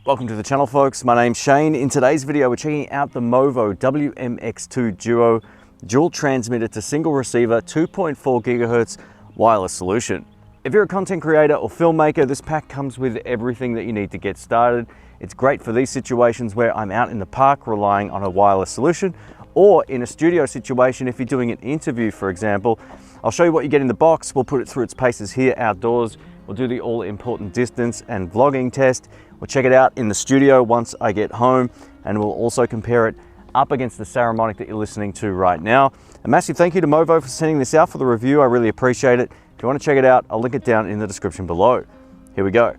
Welcome to the channel, folks. My name's Shane. In today's video, we're checking out the Movo WMX-2 Duo dual transmitter to single receiver 2.4 gigahertz wireless solution. If you're a content creator or filmmaker, this pack comes with everything that you need to get started. It's great for these situations where I'm out in the park relying on a wireless solution, or in a studio situation if you're doing an interview, for example. I'll show you what you get in the box. We'll put it through its paces here outdoors. We'll do the all-important distance and vlogging test. We'll check it out in the studio once I get home, and we'll also compare it up against the Saramonic that you're listening to right now. A massive thank you to Movo for sending this out for the review. I really appreciate it. If you want to check it out, I'll link it down in the description below. Here we go.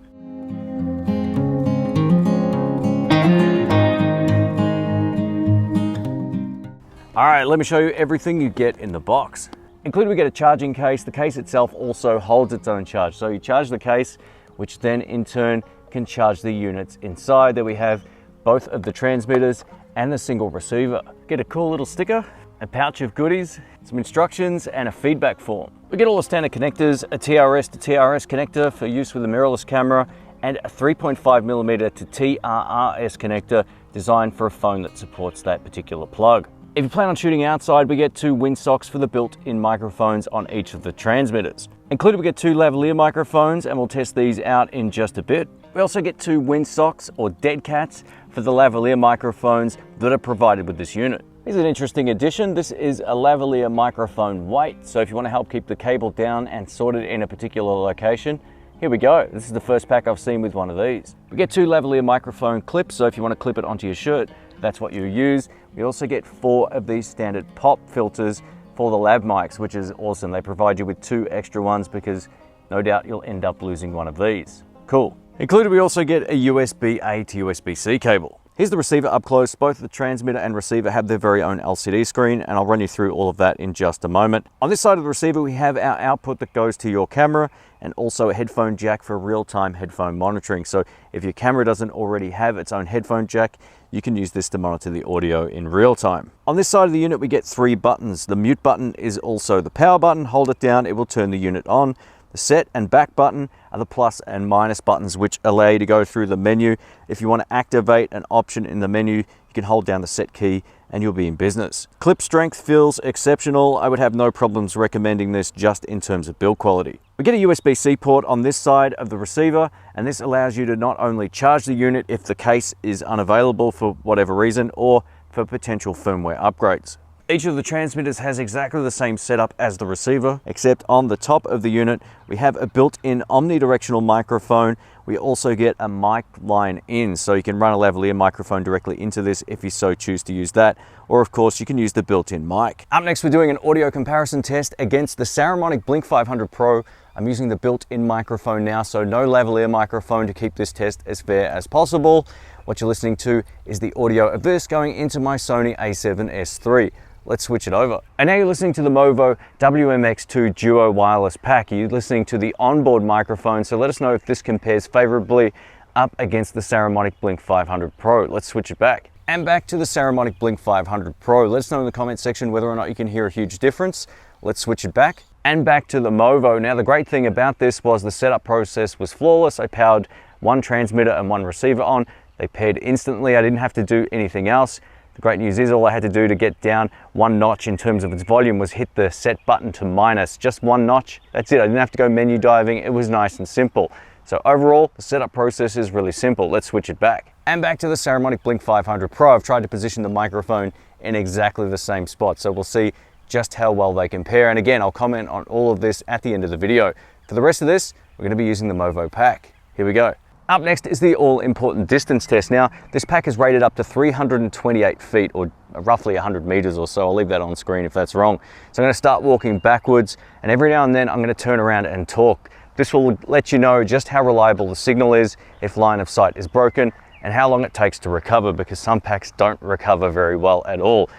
All right, let me show you everything you get in the box. Included, we get a charging case. The case itself also holds its own charge. So you charge the case, which then in turn can charge the units inside. There we have both of the transmitters and the single receiver. Get a cool little sticker, a pouch of goodies, some instructions, and a feedback form. We get all the standard connectors, a TRS to TRS connector for use with a mirrorless camera, and a 3.5mm to TRRS connector designed for a phone that supports that particular plug. If you plan on shooting outside, we get two windsocks for the built-in microphones on each of the transmitters. Included, we get two lavalier microphones, and we'll test these out in just a bit. We also get two windsocks or dead cats for the lavalier microphones that are provided with this unit. Here's an interesting addition. This is a lavalier microphone weight, so if you want to help keep the cable down and sorted in a particular location, here we go. This is the first pack I've seen with one of these. We get two lavalier microphone clips, so if you want to clip it onto your shirt, that's what you use. We also get 4 of these standard pop filters for the lav mics, which is awesome. They provide you with 2 extra ones because no doubt you'll end up losing one of these. Cool. Included, we also get a USB-A to USB-C cable. Here's the receiver up close. Both the transmitter and receiver have their very own LCD screen, and I'll run you through all of that in just a moment. On this side of the receiver, we have our output that goes to your camera, and also a headphone jack for real-time headphone monitoring. So if your camera doesn't already have its own headphone jack, you can use this to monitor the audio in real time. On this side of the unit, we get 3 buttons. The mute button is also the power button. Hold it down, it will turn the unit on. The set and back button are the plus and minus buttons, which allow you to go through the menu. If you want to activate an option in the menu, you can hold down the set key and you'll be in business. Clip strength feels exceptional. I would have no problems recommending this just in terms of build quality. We get a USB-C port on this side of the receiver, and this allows you to not only charge the unit if the case is unavailable for whatever reason, or for potential firmware upgrades. Each of the transmitters has exactly the same setup as the receiver, except on the top of the unit, we have a built-in omnidirectional microphone. We also get a mic line in, so you can run a lavalier microphone directly into this if you so choose to use that, or of course you can use the built-in mic. Up next, we're doing an audio comparison test against the Saramonic Blink 500 Pro. I'm using the built-in microphone now, so no lavalier microphone to keep this test as fair as possible. What you're listening to is the audio of this going into my Sony a7S III. Let's switch it over. And now you're listening to the Movo WMX-2 Duo wireless pack. You're listening to the onboard microphone, so let us know if this compares favorably up against the Saramonic Blink 500 Pro. Let's switch it back. And back to the Saramonic Blink 500 Pro. Let us know in the comment section whether or not you can hear a huge difference. Let's switch it back. And back to the Movo. Now, the great thing about this was the setup process was flawless. I powered one transmitter and one receiver on. They paired instantly. I didn't have to do anything else. The great news is all I had to do to get down 1 notch in terms of its volume was hit the set button to minus, just 1 notch. That's it. I didn't have to go menu diving. It was nice and simple. So overall, the setup process is really simple. Let's switch it back. And back to the Saramonic Blink 500 Pro. I've tried to position the microphone in exactly the same spot, so we'll see just how well they compare. And again, I'll comment on all of this at the end of the video. For the rest of this, we're going to be using the Movo pack. Here we go. Up next is the all-important distance test. Now, this pack is rated up to 328 feet, or roughly 100 meters or so. I'll leave that on screen if that's wrong. So I'm going to start walking backwards, and every now and then I'm going to turn around and talk. This will let you know just how reliable the signal is, if line of sight is broken, and how long it takes to recover, because some packs don't recover very well at all.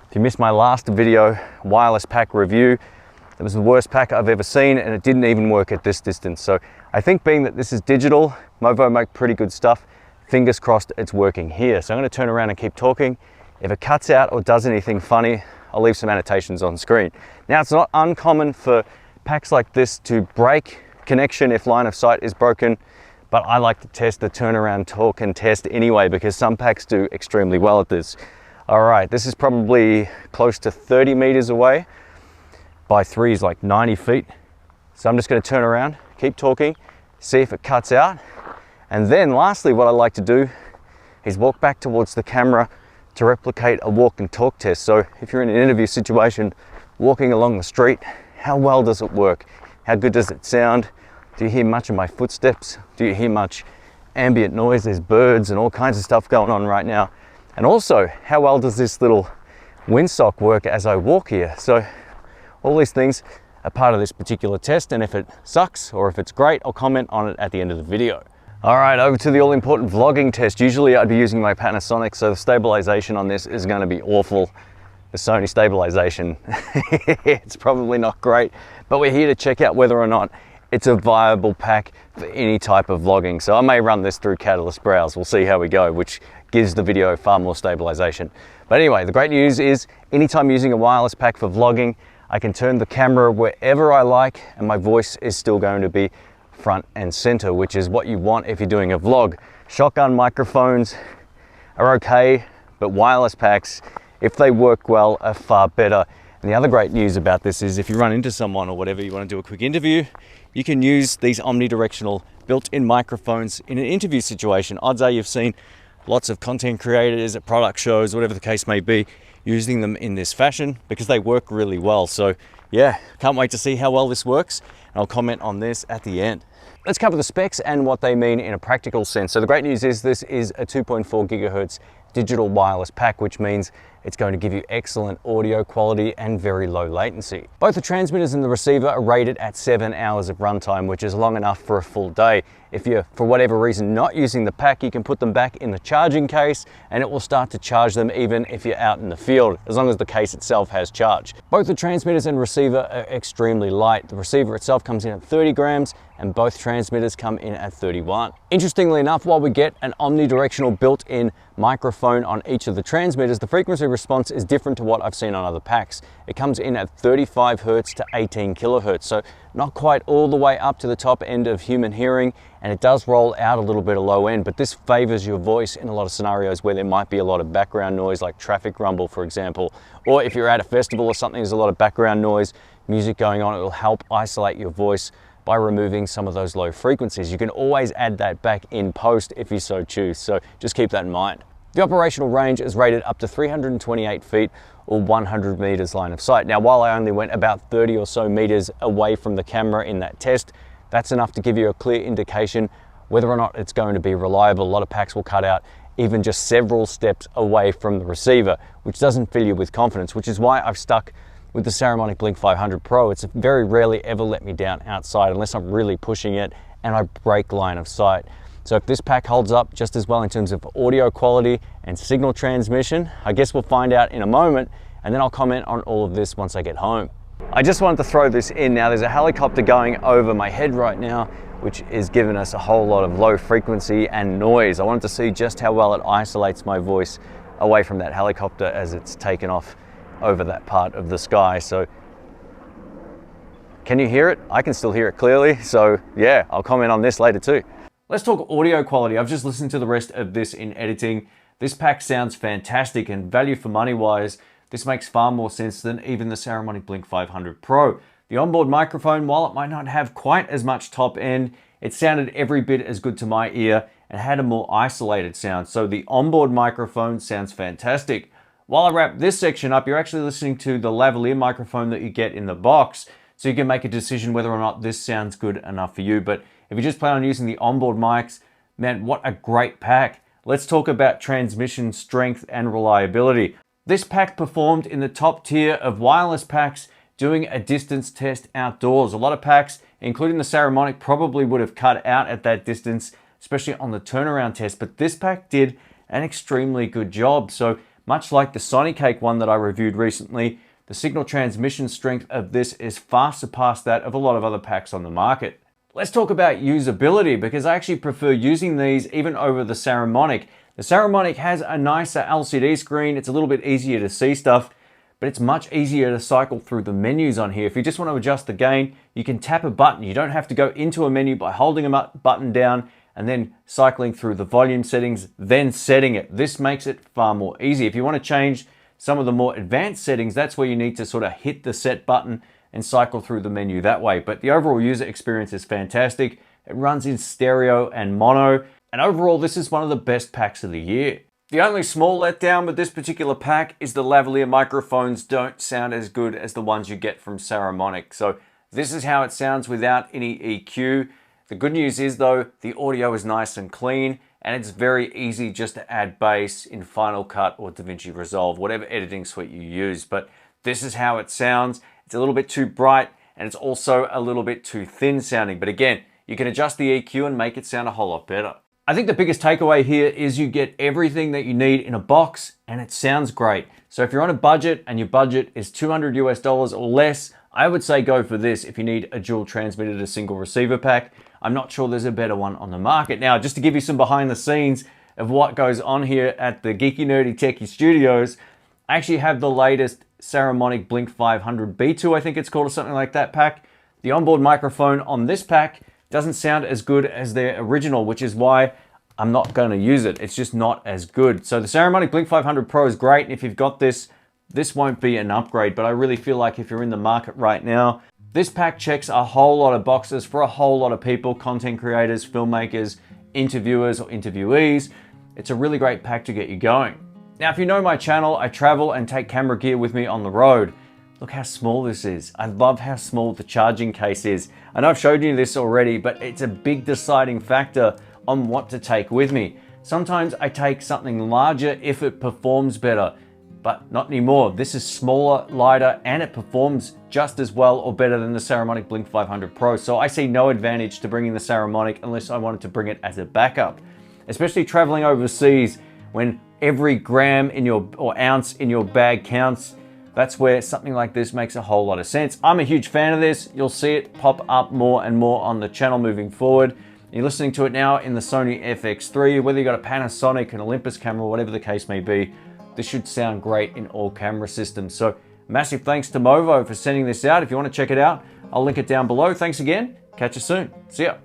If you missed my last video, wireless pack review, it was the worst pack I've ever seen, and it didn't even work at this distance. So I think being that this is digital, Movo make pretty good stuff. Fingers crossed it's working here. So I'm going to turn around and keep talking. If it cuts out or does anything funny, I'll leave some annotations on screen. Now, it's not uncommon for packs like this to break connection if line of sight is broken, but I like to test the turnaround torque and test anyway, because some packs do extremely well at this. All right, this is probably close to 30 meters away. By 3 is like 90 feet. So I'm just going to turn around, keep talking, see if it cuts out. And then lastly, what I like to do is walk back towards the camera to replicate a walk and talk test. So if you're in an interview situation, walking along the street, how well does it work? How good does it sound? Do you hear much of my footsteps? Do you hear much ambient noise? There's birds and all kinds of stuff going on right now. And also, how well does this little windsock work as I walk here? So all these things are part of this particular test, and if it sucks or if it's great, I'll comment on it at the end of the video. All right, over to the all-important vlogging test. Usually I'd be using my Panasonic, so the stabilization on this is going to be awful. The Sony stabilization, it's probably not great, but we're here to check out whether or not it's a viable pack for any type of vlogging. So I may run this through Catalyst Browse. We'll see how we go, which gives the video far more stabilization. But anyway, the great news is anytime using a wireless pack for vlogging, I can turn the camera wherever I like and my voice is still going to be front and center, which is what you want if you're doing a vlog. Shotgun microphones are okay, but wireless packs, if they work well, are far better. And the other great news about this is if you run into someone or whatever, you want to do a quick interview, you can use these omnidirectional built-in microphones in an interview situation. Odds are you've seen lots of content creators at product shows, whatever the case may be, using them in this fashion because they work really well. So yeah, can't wait to see how well this works, and I'll comment on this at the end. Let's cover the specs and what they mean in a practical sense. So the great news is this is a 2.4 gigahertz digital wireless pack, which means it's going to give you excellent audio quality and very low latency. Both the transmitters and the receiver are rated at 7 hours of runtime, which is long enough for a full day. If you're, for whatever reason, not using the pack, you can put them back in the charging case and it will start to charge them even if you're out in the field, as long as the case itself has charge. Both the transmitters and receiver are extremely light. The receiver itself comes in at 30 grams and both transmitters come in at 31. Interestingly enough, while we get an omnidirectional built-in microphone on each of the transmitters, the frequency response is different to what I've seen on other packs. It comes in at 35 hertz to 18 kilohertz, so not quite all the way up to the top end of human hearing, and it does roll out a little bit of low end, but this favors your voice in a lot of scenarios where there might be a lot of background noise, like traffic rumble, for example, or if you're at a festival or something, there's a lot of background noise, music going on, it will help isolate your voice by removing some of those low frequencies. You can always add that back in post if you so choose, so just keep that in mind. The operational range is rated up to 328 feet or 100 meters line of sight. Now, while I only went about 30 or so meters away from the camera in that test, that's enough to give you a clear indication whether or not it's going to be reliable. A lot of packs will cut out even just several steps away from the receiver, which doesn't fill you with confidence, which is why I've stuck with the Saramonic Blink 500 Pro. It's very rarely ever let me down outside unless I'm really pushing it and I break line of sight. So if this pack holds up just as well in terms of audio quality and signal transmission, I guess we'll find out in a moment, and then I'll comment on all of this once I get home. I just wanted to throw this in now. There's a helicopter going over my head right now, which is giving us a whole lot of low frequency and noise. I wanted to see just how well it isolates my voice away from that helicopter as it's taken off over that part of the sky. So can you hear it? I can still hear it clearly. So yeah, I'll comment on this later too. Let's talk audio quality. I've just listened to the rest of this in editing. This pack sounds fantastic, and value for money wise, this makes far more sense than even the Saramonic Blink 500 Pro. The onboard microphone, while it might not have quite as much top end, it sounded every bit as good to my ear and had a more isolated sound. So the onboard microphone sounds fantastic. While I wrap this section up, you're actually listening to the lavalier microphone that you get in the box, so you can make a decision whether or not this sounds good enough for you. But if you just plan on using the onboard mics, man, what a great pack. Let's talk about transmission strength and reliability. This pack performed in the top tier of wireless packs doing a distance test outdoors. A lot of packs, including the Saramonic, probably would have cut out at that distance, especially on the turnaround test, but this pack did an extremely good job. So much like the Sonicake one that I reviewed recently, the signal transmission strength of this is far surpassed that of a lot of other packs on the market. Let's talk about usability, because I actually prefer using these even over the Saramonic. The Saramonic has a nicer LCD screen, it's a little bit easier to see stuff, but it's much easier to cycle through the menus on here. If you just want to adjust the gain, you can tap a button. You don't have to go into a menu by holding a button down and then cycling through the volume settings, then setting it. This makes it far more easy. If you want to change some of the more advanced settings, that's where you need to sort of hit the set button and cycle through the menu that way. But the overall user experience is fantastic. It runs in stereo and mono, and overall this is one of the best packs of the year. The only small letdown with this particular pack is the lavalier microphones don't sound as good as the ones you get from Saramonic. So this is how it sounds without any EQ. The good news is though, the audio is nice and clean, and it's very easy just to add bass in Final Cut or DaVinci Resolve, whatever editing suite you use. But this is how it sounds. It's a little bit too bright, and it's also a little bit too thin sounding. But again, you can adjust the EQ and make it sound a whole lot better. I think the biggest takeaway here is you get everything that you need in a box, and it sounds great. So if you're on a budget and your budget is $200 US or less, I would say go for this if you need a dual transmitter to single receiver pack. I'm not sure there's a better one on the market. Now, just to give you some behind the scenes of what goes on here at the Geeky Nerdy Techie Studios, I actually have the latest Saramonic Blink 500 B2, I think it's called, or something like that pack. The onboard microphone on this pack doesn't sound as good as their original, which is why I'm not going to use it. It's just not as good. So the Saramonic Blink 500 Pro is great, and if you've got this, this won't be an upgrade, but I really feel like if you're in the market right now, this pack checks a whole lot of boxes for a whole lot of people, content creators, filmmakers, interviewers, or interviewees. It's a really great pack to get you going. Now, if you know my channel, I travel and take camera gear with me on the road. Look how small this is. I love how small the charging case is. I know I've showed you this already, but it's a big deciding factor on what to take with me. Sometimes I take something larger if it performs better, but not anymore. This is smaller, lighter, and it performs just as well or better than the Saramonic Blink 500 Pro. So I see no advantage to bringing the Saramonic unless I wanted to bring it as a backup, especially traveling overseas when every gram in your or ounce in your bag counts. That's where something like this makes a whole lot of sense. I'm a huge fan of this. You'll see it pop up more and more on the channel moving forward. You're listening to it now in the Sony FX3, whether you got a Panasonic, an Olympus camera, whatever the case may be, this should sound great in all camera systems. So massive thanks to Movo for sending this out. If you want to check it out, I'll link it down below. Thanks again. Catch you soon. See ya.